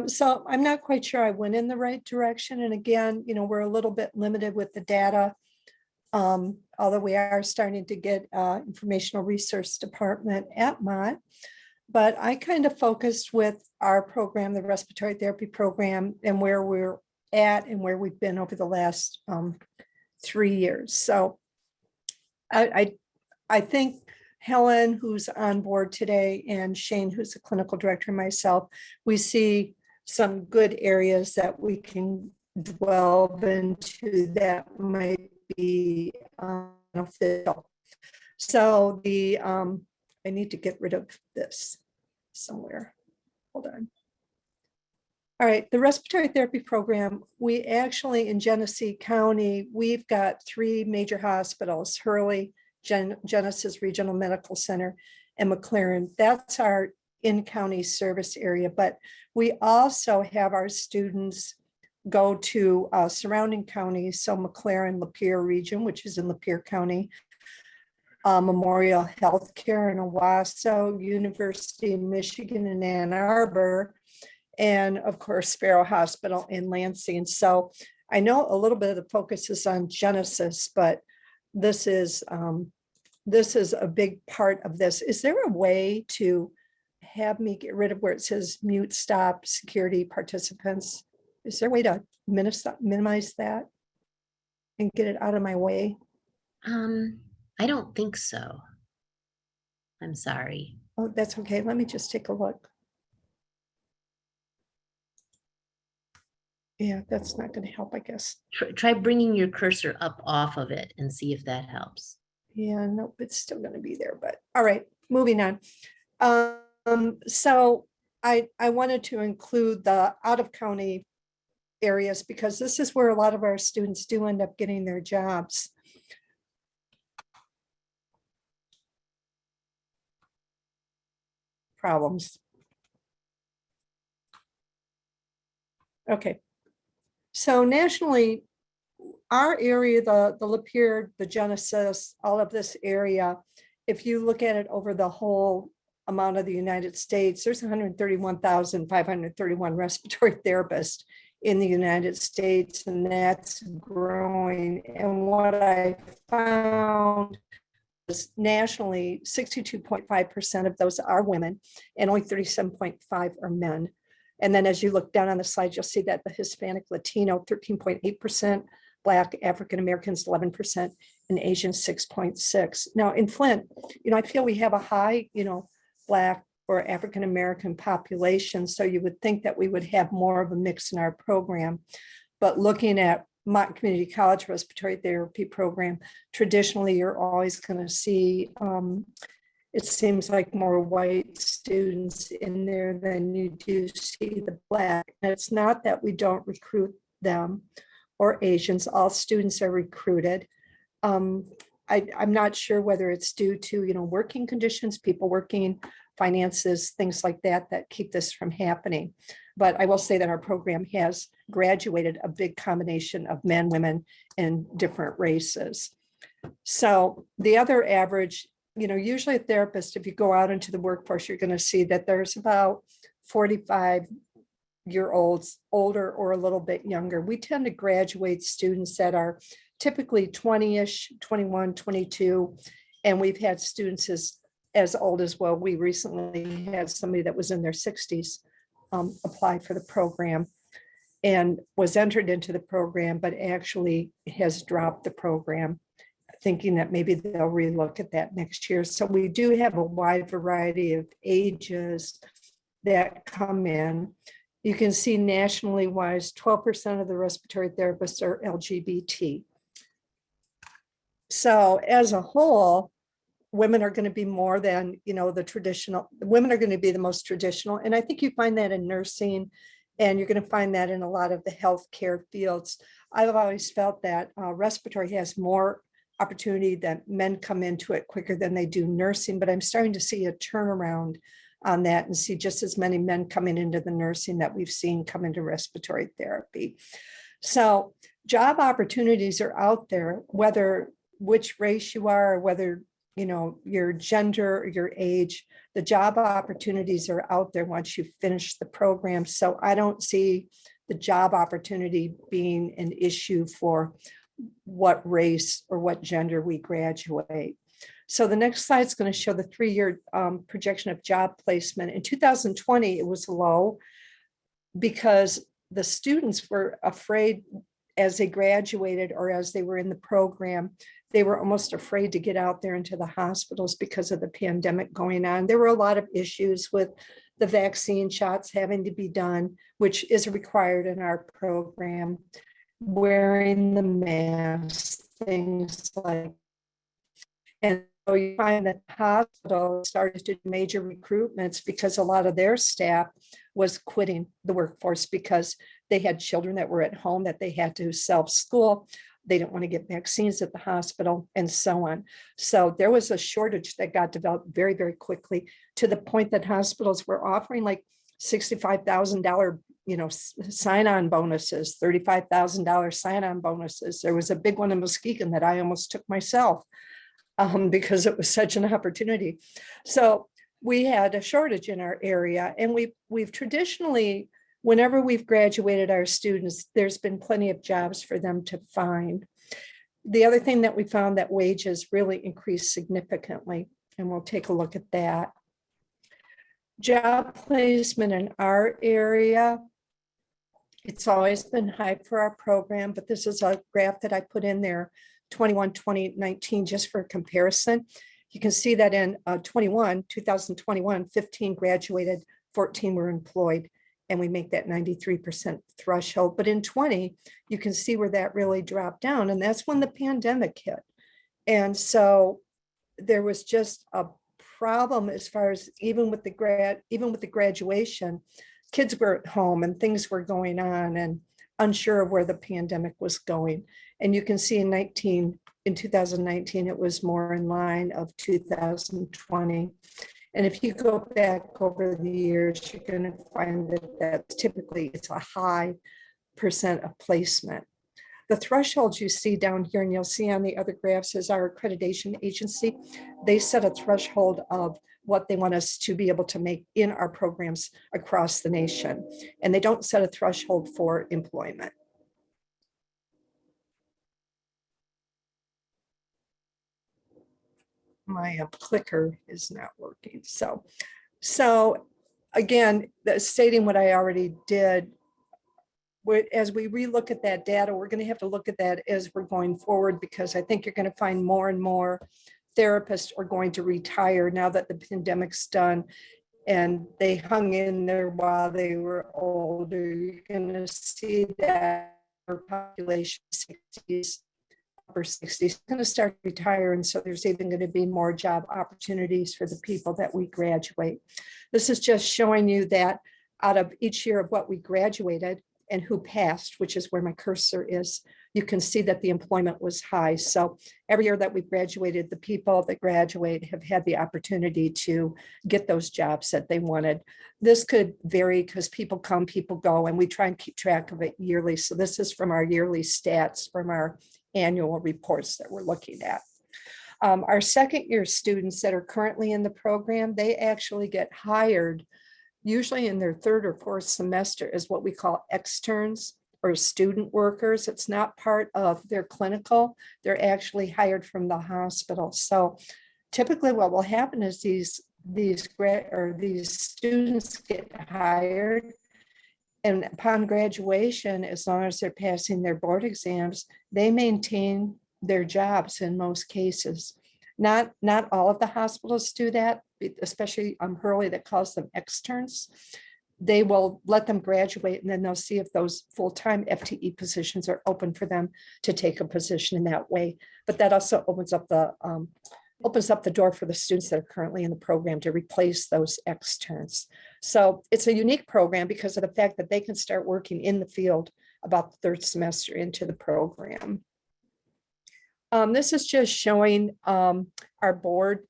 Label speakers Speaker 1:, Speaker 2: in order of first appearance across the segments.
Speaker 1: So I'm not quite sure I went in the right direction. And again, we're a little bit limited with the data. Although we are starting to get informational resource department at Mott. But I kind of focused with our program, the respiratory therapy program, and where we're at and where we've been over the last 3 years. So I think Helen, who's on board today, and Shane, who's the clinical director, and myself, we see some good areas that we can delve into that might be beneficial. So I need to get rid of this somewhere. Hold on. All right, the respiratory therapy program, we actually in Genesee County, we've got 3 major hospitals, Hurley, Genesis Regional Medical Center, and McLaren. That's our in-county service area, but we also have our students go to surrounding counties, so McLaren, Lapeer region, which is in Lapeer County, Memorial Healthcare in Owasso, University of Michigan in Ann Arbor, and of course, Sparrow Hospital in Lansing. So I know a little bit of the focus is on Genesis, but this is a big part of this. Is there a way to have me get rid of where it says mute, stop, security participants? Is there a way to minimize that and get it out of my way?
Speaker 2: I don't think so. I'm sorry.
Speaker 1: Oh, that's okay. Let me just take a look. Yeah, that's not going to help, I guess.
Speaker 2: Try bringing your cursor up off of it and see if that helps.
Speaker 1: Yeah, nope, it's still going to be there, but all right, moving on. So I wanted to include the out-of-county areas because this is where a lot of our students do end up getting their jobs. Problems. Okay. So nationally, our area, the Lapeer, the Genesis, all of this area, if you look at it over the whole amount of the United States, there's 131,531 respiratory therapists in the United States, and that's growing. And what I found is nationally, 62.5% of those are women, and only 37.5% are men. And then as you look down on the slide, you'll see that the Hispanic Latino, 13.8%, Black African Americans, 11%, and Asian, 6.6%. Now in Flint, I feel we have a high, Black or African American population. So you would think that we would have more of a mix in our program. But looking at Mott Community College Respiratory Therapy Program, traditionally you're always going to see, it seems like more white students in there than you do see the Black. And it's not that we don't recruit them or Asians, all students are recruited. I'm not sure whether it's due to, working conditions, people working, finances, things like that, that keep this from happening. But I will say that our program has graduated a big combination of men, women, and different races. So the other average, usually a therapist, if you go out into the workforce, you're going to see that there's about 45-year-olds, older or a little bit younger. We tend to graduate students that are typically 20-ish, 21, 22, and we've had students as old as well. We recently had somebody that was in their 60s apply for the program and was entered into the program, but actually has dropped the program, thinking that maybe they'll relook at that next year. So we do have a wide variety of ages that come in. You can see nationally wise, 12% of the respiratory therapists are LGBT. So as a whole, women are going to be more than, the traditional, women are going to be the most traditional. And I think you find that in nursing, and you're going to find that in a lot of the healthcare fields. I've always felt that respiratory has more opportunity that men come into it quicker than they do nursing, but I'm starting to see a turnaround on that and see just as many men coming into the nursing that we've seen come into respiratory therapy. So job opportunities are out there, whether which race you are, or whether your gender, your age. The job opportunities are out there once you finish the program. So I don't see the job opportunity being an issue for what race or what gender we graduate. So the next slide is going to show the 3-year projection of job placement. In 2020, it was low because the students were afraid as they graduated or as they were in the program, they were almost afraid to get out there into the hospitals because of the pandemic going on. There were a lot of issues with the vaccine shots having to be done, which is required in our program, wearing the mask, things like. And so you find that hospitals started to do major recruitments because a lot of their staff was quitting the workforce because they had children that were at home that they had to self-school. They didn't want to get vaccines at the hospital and so on. So there was a shortage that got developed very, very quickly to the point that hospitals were offering like $65,000, sign-on bonuses, $35,000 sign-on bonuses. There was a big one in Muskegon that I almost took myself because it was such an opportunity. So we had a shortage in our area, and we've traditionally, whenever we've graduated our students, there's been plenty of jobs for them to find. The other thing that we found that wages really increased significantly, and we'll take a look at that. Job placement in our area, it's always been high for our program, but this is a graph that I put in there, 2019, just for comparison. You can see that in 2021, 15 graduated, 14 were employed, and we make that 93% threshold. But in 20, you can see where that really dropped down, and that's when the pandemic hit. And so there was just a problem as far as even with the graduation, kids were at home and things were going on and unsure of where the pandemic was going. And you can see in 2019, it was more in line of 2020. And if you go back over the years, you're going to find that that's typically, it's a high percent of placement. The thresholds you see down here, and you'll see on the other graphs, is our accreditation agency. They set a threshold of what they want us to be able to make in our programs across the nation. And they don't set a threshold for employment. My clicker is not working. So again, stating what I already did, as we relook at that data, we're going to have to look at that as we're going forward, because I think you're going to find more and more therapists are going to retire now that the pandemic's done and they hung in there while they were older. You're going to see that our population 60s, upper 60s is going to start to retire, and so there's even going to be more job opportunities for the people that we graduate. This is just showing you that out of each year of what we graduated and who passed, which is where my cursor is, you can see that the employment was high. So every year that we graduated, the people that graduate have had the opportunity to get those jobs that they wanted. This could vary because people come, people go, and we try and keep track of it yearly. So this is from our yearly stats from our annual reports that we're looking at. Our second year students that are currently in the program, they actually get hired usually in their third or fourth semester as what we call externs or student workers. It's not part of their clinical. They're actually hired from the hospital. So typically what will happen is these students get hired, and upon graduation, as long as they're passing their board exams, they maintain their jobs in most cases. Not all of the hospitals do that, especially Hurley that calls them externs. They will let them graduate, and then they'll see if those full-time FTE positions are open for them to take a position in that way. But that also opens up the door for the students that are currently in the program to replace those externs. So it's a unique program because of the fact that they can start working in the field about the third semester into the program. This is just showing our board,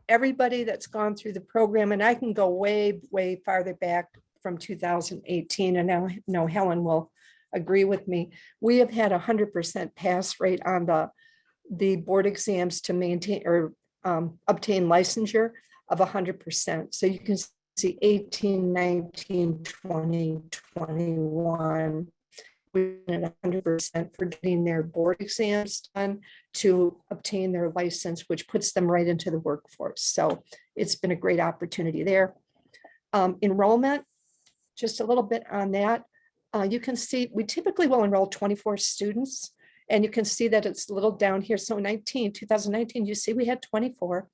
Speaker 1: everybody that's gone through the program, and I can go way, way farther back from 2018, and now no, Helen will agree with me. We have had 100% pass rate on the board exams to maintain or obtain licensure of 100%. So you can see 18, 19, 20, 21. We at 100% for getting their board exams done to obtain their license, which puts them right into the workforce. So it's been a great opportunity there. Enrollment, just a little bit on that. You can see we typically will enroll 24 students, and you can see that it's a little down here. So 2019, you see we had 24.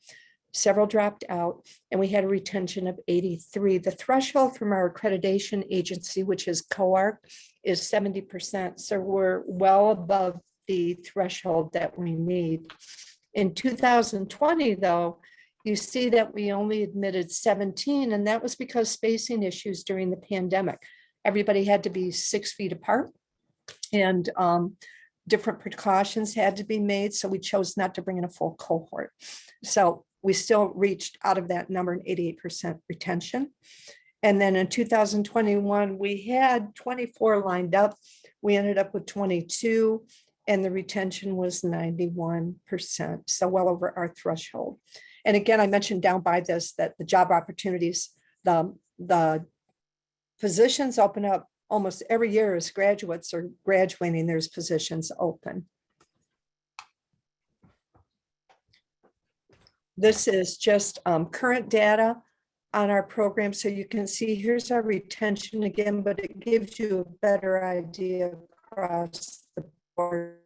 Speaker 1: Several dropped out, and we had a retention of 83. The threshold from our accreditation agency, which is COARC, is 70%. So we're well above the threshold that we need. In 2020, though, you see that we only admitted 17, and that was because spacing issues during the pandemic. Everybody had to be 6 feet apart, and different precautions had to be made. So we chose not to bring in a full cohort. So we still reached out of that number an 88% retention. And then in 2021, we had 24 lined up. We ended up with 22, and the retention was 91%. So well over our threshold. And again, I mentioned down by this that the job opportunities, the positions open up almost every year as graduates are graduating, there's positions open. This is just current data on our program. So you can see here's our retention again, but it gives you a better idea across the board.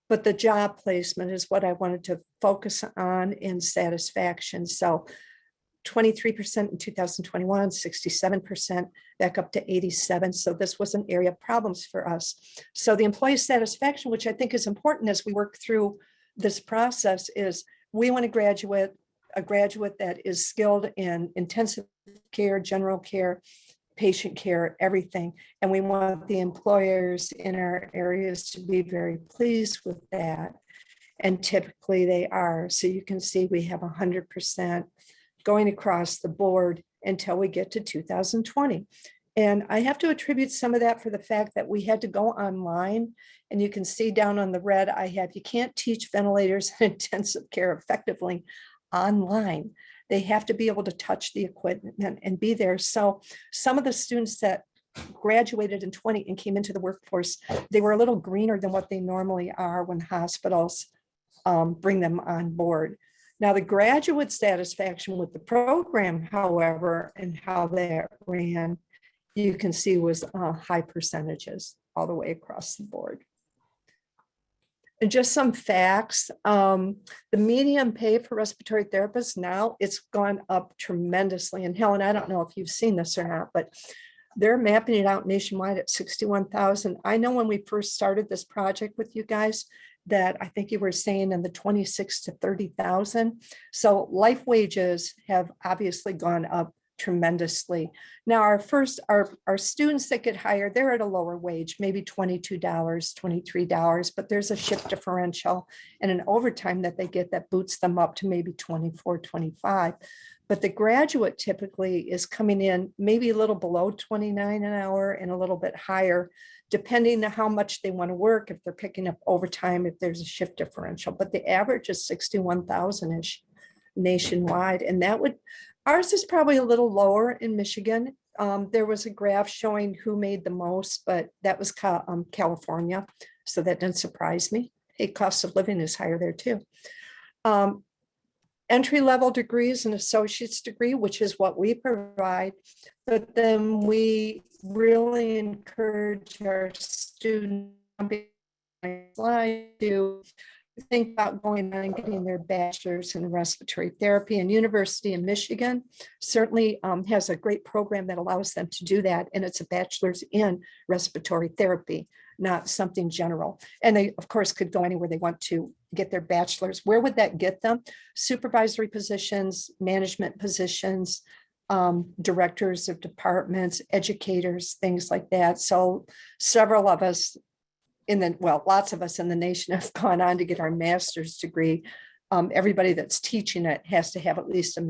Speaker 1: But the job placement is what I wanted to focus on in satisfaction. So 23% in 2021, 67%, back up to 87. So this was an area of problems for us. So the employee satisfaction, which I think is important as we work through this process, is we want a graduate that is skilled in intensive care, general care, patient care, everything. And we want the employers in our areas to be very pleased with that. And typically they are. So you can see we have 100% going across the board until we get to 2020. And I have to attribute some of that for the fact that we had to go online. And you can see down on the red, I have, you can't teach ventilators and intensive care effectively online. They have to be able to touch the equipment and be there. So some of the students that graduated in 20 and came into the workforce, they were a little greener than what they normally are when hospitals bring them on board. Now, the graduate satisfaction with the program, however, and how that ran, you can see was high percentages all the way across the board. And just some facts, the median pay for respiratory therapists now, it's gone up tremendously. And Helen, I don't know if you've seen this or not, but they're mapping it out nationwide at 61,000. I know when we first started this project with you guys, that I think you were saying in the 26 to 30,000. So life wages have obviously gone up tremendously. Now our students that get hired, they're at a lower wage, maybe $22, $23, but there's a shift differential and an overtime that they get that boots them up to maybe 24, 25. But the graduate typically is coming in maybe a little below 29 an hour and a little bit higher, depending on how much they want to work, if they're picking up overtime, if there's a shift differential. But the average is 61,000-ish nationwide. And ours is probably a little lower in Michigan. There was a graph showing who made the most, but that was California. So that didn't surprise me. Hey, cost of living is higher there too. Entry-level degrees and associate's degree, which is what we provide, but then we really encourage our students to think about going on and getting their bachelor's in respiratory therapy. And University of Michigan certainly has a great program that allows them to do that. And it's a bachelor's in respiratory therapy, not something general. And they, of course, could go anywhere they want to get their bachelor's. Where would that get them? Supervisory positions, management positions, directors of departments, educators, things like that. So several of us lots of us in the nation have gone on to get our master's degree. Everybody that's teaching it has to have at least to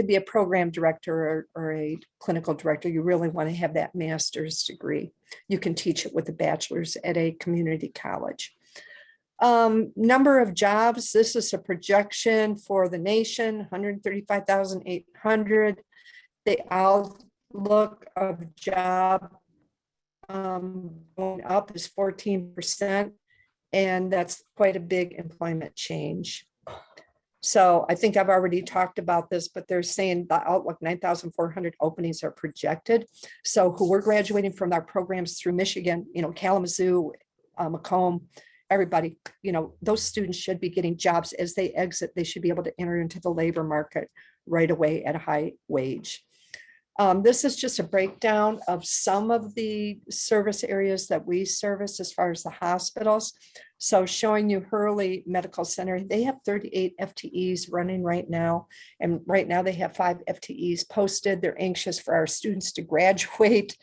Speaker 1: be a program director or a clinical director, you really want to have that master's degree. You can teach it with a bachelor's at a community college. Number of jobs, this is a projection for the nation, 135,800. The outlook of job going up is 14%, and that's quite a big employment change. So I think I've already talked about this, but they're saying the outlook 9,400 openings are projected. So who we're graduating from our programs through Michigan, Kalamazoo, Macomb, everybody, those students should be getting jobs as they exit. They should be able to enter into the labor market right away at a high wage. This is just a breakdown of some of the service areas that we service as far as the hospitals. So showing you Hurley Medical Center, they have 38 FTEs running right now. And right now they have 5 FTEs posted. They're anxious for our students to graduate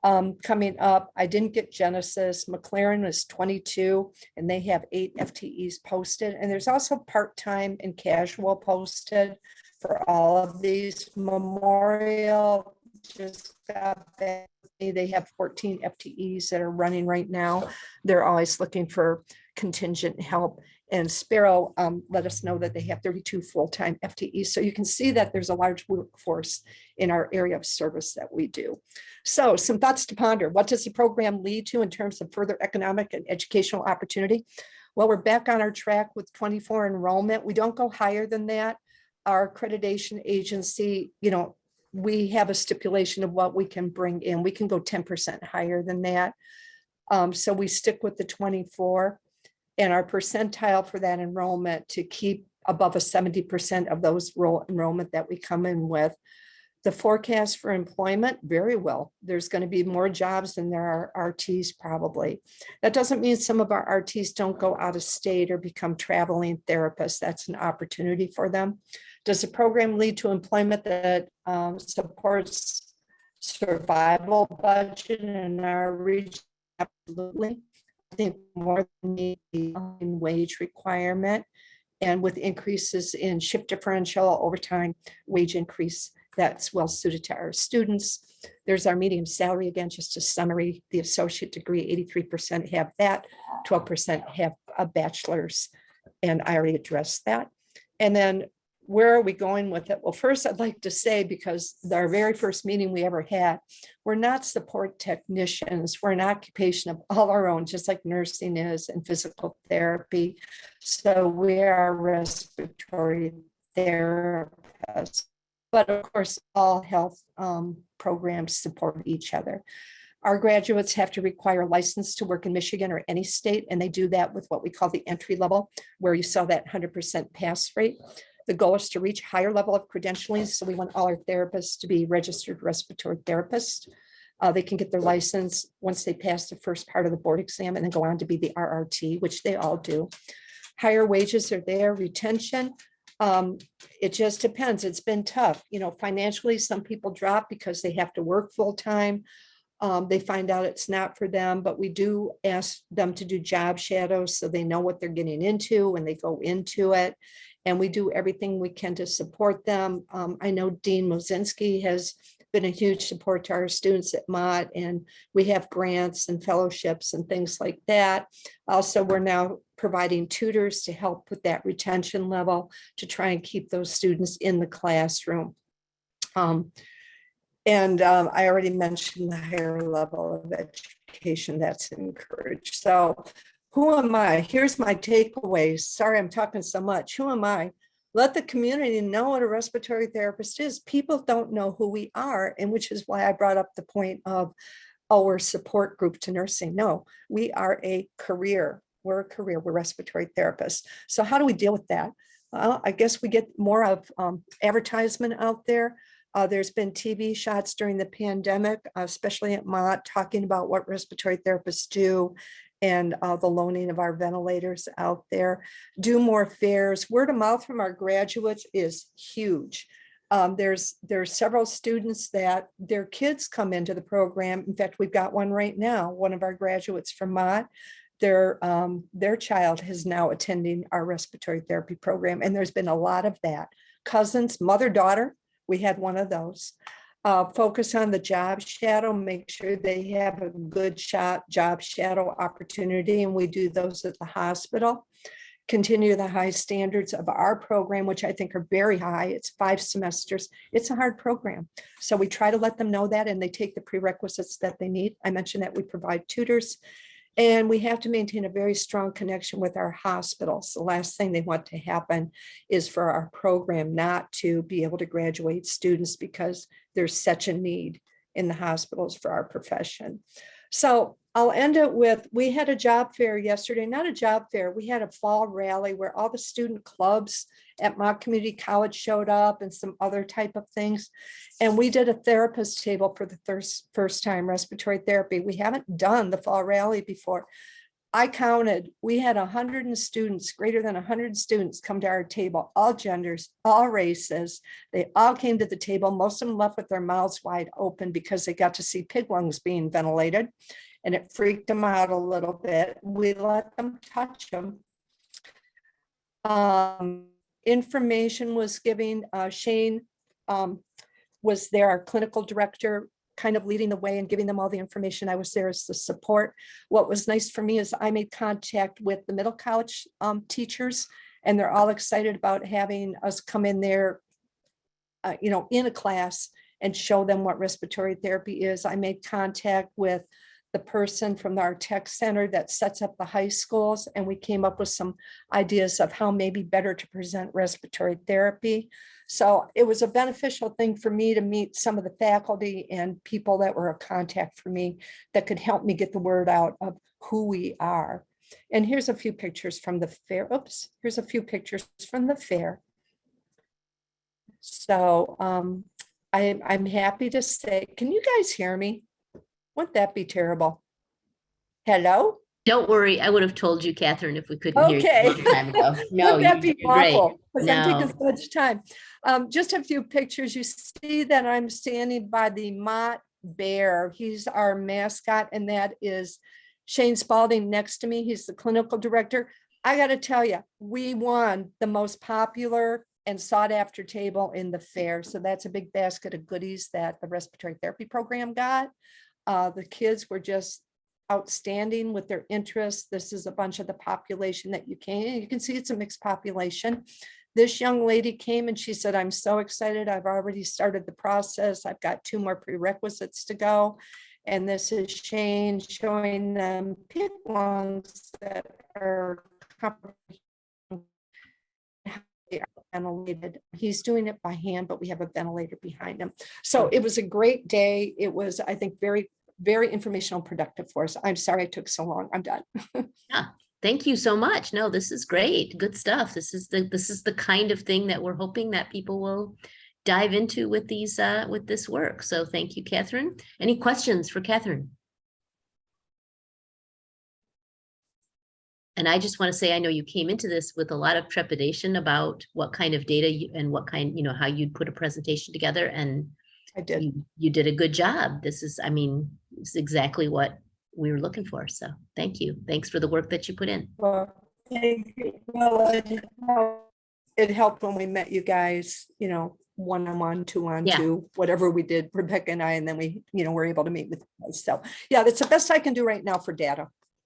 Speaker 1: coming up. I didn't get Genesis. McLaren is 22 and they have 8 FTEs posted. And there's also part-time and casual posted for all of these. Memorial just got back. They have 14 FTEs that are running right now. They're always looking for contingent help. And Sparrow let us know that they have 32 full-time FTEs. So you can see that there's a large workforce in our area of service that we do. So some thoughts to ponder. What does the program lead to in terms of further economic and educational opportunity? Well, we're back on our track with 24 enrollment. We don't go higher than that. Our accreditation agency, we have a stipulation of what we can bring in. We can go 10% higher than that. So we stick with the 24 and our percentile for that enrollment to keep above a 70% of those enrollment that we come in with. The forecast for employment, very well. There's going to be more jobs than there are RTs probably. That doesn't mean some of our RTs don't go out of state or become traveling therapists. That's an opportunity for them. Does the program lead to employment that supports survival budget in our region? Absolutely. I think more than the wage requirement, and with increases in shift differential, overtime, wage increase, that's well suited to our students. There's our median salary, again, just a summary. The associate degree, 83% have that, 12% have a bachelor's, and I already addressed that. And then where are we going with it? Well, first, I'd like to say, because our very first meeting we ever had, we're not support technicians. We're an occupation of all our own, just like nursing is and physical therapy. So we are respiratory therapists. But of course, all health programs support each other. Our graduates have to require a license to work in Michigan or any state, and they do that with what we call the entry level, where you saw that 100% pass rate. The goal is to reach higher level of credentialing. So we want all our therapists to be registered respiratory therapists. They can get their license once they pass the first part of the board exam and then go on to be the RRT, which they all do. Higher wages are there. Retention, it just depends. It's been tough. Financially, some people drop because they have to work full time. They find out it's not for them, but we do ask them to do job shadows so they know what they're getting into when they go into it. And we do everything we can to support them. I know Dean Mozinski has been a huge support to our students at Mott, and we have grants and fellowships and things like that. Also, we're now providing tutors to help with that retention level to try and keep those students in the classroom. I already mentioned the higher level of education that's encouraged. So who am I? Here's my takeaways. Sorry, I'm talking so much. Who am I? Let the community know what a respiratory therapist is. People don't know who we are, and which is why I brought up the point of, we're a support group to nursing. No, we are a career. We're a career. We're respiratory therapists. So how do we deal with that? Well, I guess we get more of advertisement out there. There's been TV shots during the pandemic, especially at Mott, talking about what respiratory therapists do and the loaning of our ventilators out there. Do more fairs. Word of mouth from our graduates is huge. There's several students that their kids come into the program. In fact, we've got one right now, one of our graduates from Mott. Their child is now attending our respiratory therapy program, and there's been a lot of that. Cousins, mother, daughter, we had one of those. focus on the job shadow, make sure they have a good job shadow opportunity, and we do those at the hospital. Continue the high standards of our program, which I think are very high. It's 5 semesters. It's a hard program. So we try to let them know that, and they take the prerequisites that they need. I mentioned that we provide tutors, and we have to maintain a very strong connection with our hospitals. The last thing they want to happen is for our program not to be able to graduate students, because there's such a need in the hospitals for our profession. So I'll end it with, we had a job fair yesterday, not a job fair. We had a fall rally where all the student clubs at Mott Community College showed up, and some other type of things. And we did a therapist table for the first time, respiratory therapy. We haven't done the fall rally before. I counted, we had 100 students, greater than 100 students come to our table, all genders, all races. They all came to the table. Most of them left with their mouths wide open because they got to see pig lungs being ventilated, and it freaked them out a little bit. We let them touch them. Information was giving, Shane was there, our clinical director, kind of leading the way and giving them all the information. I was there as the support. What was nice for me is I made contact with the middle college teachers, and they're all excited about having us come in there, in a class and show them what respiratory therapy is. I made contact with the person from our tech center that sets up the high schools, and we came up with some ideas of how maybe better to present respiratory therapy. So it was a beneficial thing for me to meet some of the faculty and people that were a contact for me that could help me get the word out of who we are. And here's a few pictures from the fair. Oops, here's a few pictures from the fair. So I'm happy to say, can you guys hear me? Wouldn't that be terrible? Hello?
Speaker 2: Don't worry, I would have told you, Catherine, if we couldn't hear you a long time ago. No,
Speaker 1: Wouldn't that be
Speaker 2: you're great.
Speaker 1: awful? Because I'm taking
Speaker 2: No.
Speaker 1: so much time. Just a few pictures. You see that I'm standing by the Mott bear. He's our mascot, and that is Shane Spalding next to me. He's the clinical director. I got to tell you, we won the most popular and sought after table in the fair. So that's a big basket of goodies that the respiratory therapy program got. The kids were just outstanding with their interests. This is a bunch of the population that you can see it's a mixed population. This young lady came and she said, I'm so excited. I've already started the process. I've got 2 more prerequisites to go. And this is Shane showing them pig lungs that are ventilated. He's doing it by hand, but we have a ventilator behind him. So it was a great day. It was, I think, very, very informational, productive for us. I'm sorry it took so long. I'm done.
Speaker 2: Yeah, thank you so much. No, this is great. Good stuff. This is the kind of thing that we're hoping that people will dive into with these with this work. So thank you, Catherine. Any questions for Catherine? And I just want to say, I know you came into this with a lot of trepidation about what kind of data and what kind, how you'd put a presentation together, and
Speaker 1: I did.
Speaker 2: You did a good job. This is, it's exactly what we were looking for. So thank you. Thanks for the work that you put in.
Speaker 1: Well, thank you. Well, it helped when we met you guys, one-on-one, two-on-two, whatever we did, Rebecca and I, and then we, were able to meet with you guys. So yeah, that's the best I can do right now for data.